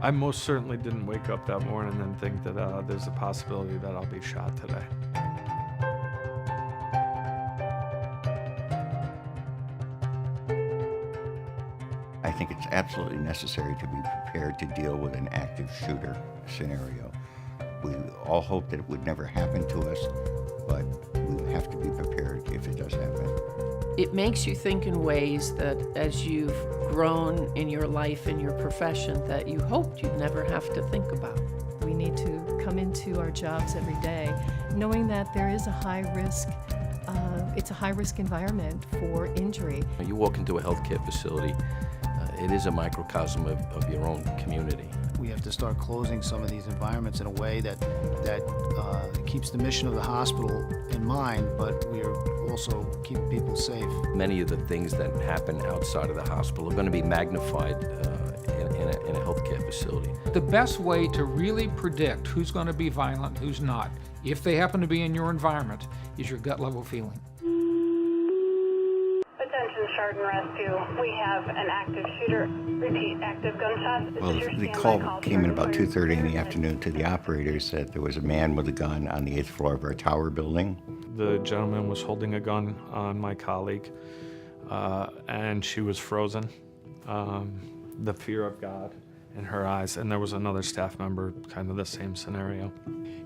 I most certainly didn't wake up that morning and think that there's a possibility that I'll be shot today. I think it's absolutely necessary to be prepared to deal with an active shooter scenario. We all hope that it would never happen to us, but we have to be prepared if it does happen. It makes you think in ways that as you've grown in your life and your profession that you hoped you'd never have to think about. We need to come into our jobs every day knowing that there is a high risk, it's a high risk environment for injury. You walk into a healthcare facility, it is a microcosm of your own community. We have to start closing some of these environments in a way that keeps the mission of the hospital in mind, but we are also keeping people safe. Many of the things that happen outside of the hospital are going to be magnified in a healthcare facility. The best way to really predict who's going to be violent, who's not, if they happen to be in your environment, is your gut level feeling. Attention, Chardon Rescue. We have an active shooter. Repeat, active gunshot. Well, the call came in about 2:30 in the afternoon to the operators that there was a man with a gun on the 8th floor of our tower building. The gentleman was holding a gun on my colleague, and she was frozen. The fear of God in her eyes, and there was another staff member, kind of the same scenario.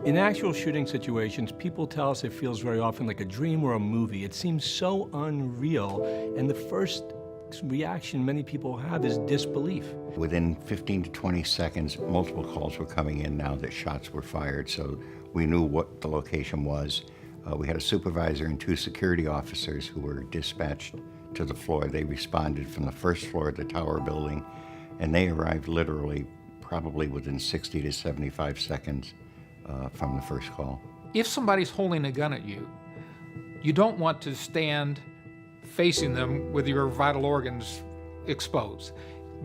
In actual shooting situations, people tell us it feels very often like a dream or a movie. It seems so unreal, and the first reaction many people have is disbelief. Within 15 to 20 seconds, multiple calls were coming in now that shots were fired, so we knew what the location was. We had a supervisor and 2 security officers who were dispatched to the floor. They responded from the first floor of the tower building, and they arrived literally probably within 60 to 75 seconds from the first call. If somebody's holding a gun at you, you don't want to stand facing them with your vital organs exposed.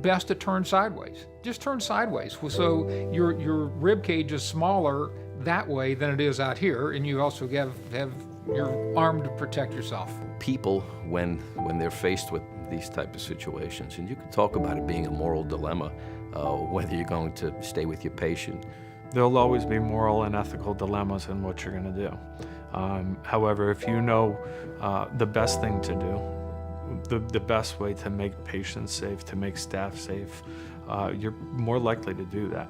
Best to turn sideways. Just turn sideways so your rib cage is smaller that way than it is out here, and you also have your arm to protect yourself. People, when they're faced with these type of situations, and you can talk about it being a moral dilemma, whether you're going to stay with your patient. There'll always be moral and ethical dilemmas in what you're going to do. However, if you know the best thing to do, the best way to make patients safe, to make staff safe, you're more likely to do that.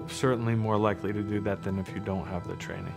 Certainly more likely to do that than if you don't have the training.